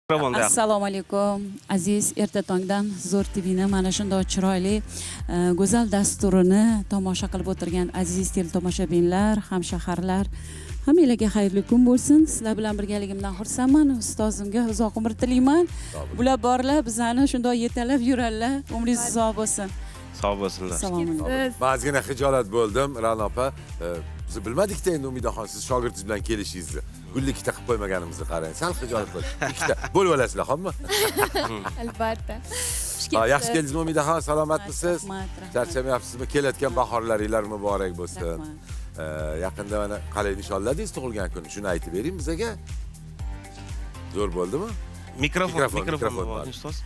Assalomu alaykum aziz erta tongdan zo'r TVni mana shunday chiroyli go'zal dasturini tomosha qilib o'tirgan aziz teletomoshabinlar, hamshaharlar, hammanglarga xayrli kun bo'lsin. Sizlar bilan birgaligimdan xursandman. Ustozimga uzoq umr tilayman. Bular borlar, bizani shunday yetalab yurarlar. Umringiz uzoq bo'lsin. Sog' bo'lsinlar. Assalomu alaykum. Ba'zigina xijolat bo'ldim, Ra'no opa. Biz bilmadik-da endi Umidaxon siz shogirdingiz bilan kelishingizni. Gulli ikkita qilib qo'ymaganimizni qarang. Sal xijolat bo'ldi. Ikkita bo'lib olasizlar, xo'pmi? Albatta. Yaxshi keldingizmi Umidaxon? Salomatmisiz? Charchamayapsizmi? Kelayotgan bahorlaringiz muborak bo'lsin. Yaqinda mana qalay nishonladingiz tug'ilgan kun? Shuni aytib bering bizaga. Zo'r bo'ldimi? Mikrofon ustoz.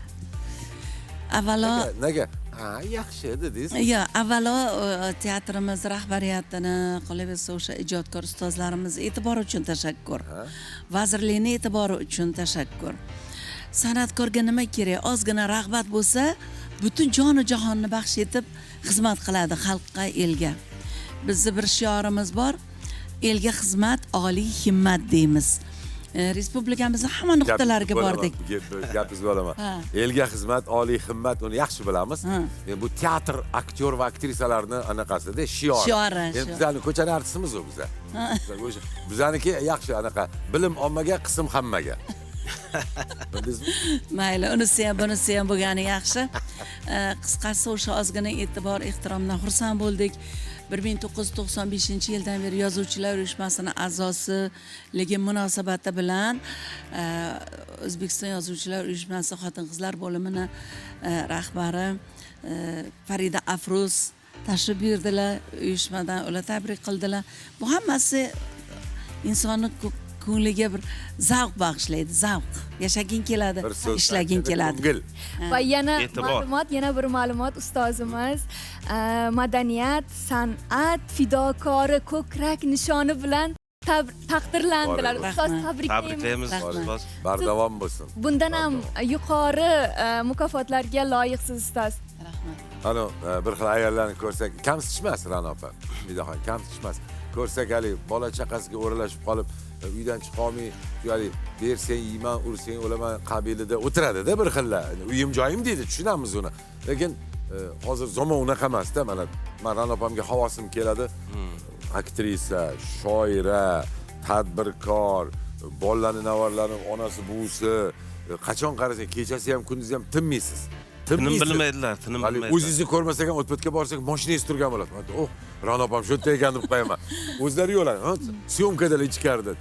Avvalo Nega? Ha, yaxshi dedingiz. avvalo teatrimiz rahbariyatini, qolaversa o'sha ijodkor ustozlarimiz e'tibori uchun tashakkur. Vazirlikning e'tibori uchun tashakkur. San'atkorga nima kerak? Ozgina rag'bat bo'lsa, butun jonu jahonni baxsh etib xizmat qiladi xalqqa, elga. Bizning bir shiorimiz bor. Elga xizmat, oliy himmat deymiz. Respublikamizning hamma nuqtalariga bordik. Gapingizga olaman. Elga xizmat, oliy himmat, uni yaxshi bilamiz. Bu teatr aktyor va aktrisalarni anaqasida shior. Shiori. Endi bizlarning ko'chani artistimiz u bizlar. Bizaniki yaxshi anaqa bilim ommaga, qism hammaga. Bildingizmi? Mayli, unisi ham bunisi ham bo'lgani yaxshi. Qisqasi o'sha ozgina e'tibor, ehtiromdan xursand bo'ldik. 1995-yildan beri Yozuvchilar uyushmasining a'zosiligi munosabati bilan O'zbekiston Yozuvchilar uyushmasi xotin-qizlar bo'limini rahbari Farida Afruz tashrif buyurdilar, uyushmadan ular tabrik qildilar. Bu hammasi insonni ko'ngliga bir zavq bag'ishlaydi, zavq. Yashaging keladi, ishlaging keladi. Va yana bir ma'lumot ustozimiz madaniyat, san'at fidokori ko'krak nishoni bilan taqdirlandilar. Ustoz, tabriklaymiz. Ustoz. Bardavom bo'lsin. Bundan ham yuqori mukofotlarga loyiqsiz ustoz. Rahmat. Ana bir xil ayollarni ko'rsak, kamsitishmas Ra'no opa. Umidaxon kamsitishmas. Ko'rsak hali bola chaqasiga o'ralashib qolib, uydan chiqolmay, ya'ni bersang yeyman, ursang o'laman qabilida o'tiradi-da bir xillar. Uyim joyim deydi, tushunamiz uni. Lekin hozir zamon unaqa emas-da. Mana men Ra'no opamga havosim keladi. Aktrisa, shoira, tadbirkor, bolalarning navarlarining onasi, buvisi, qachon qarasang, kechasi ham, kunduzi ham tinmaysiz. Tinim bilmaydilar, tinim bilmaydilar. O'zingizni ko'rmasak ham o'tpatga borsak, mashinangiz turgan bo'ladi. Oh, Ra'no opam shu yerda ekan deb qo'yaman. O'zlari yo'ladi, syomkadalar ichkarida.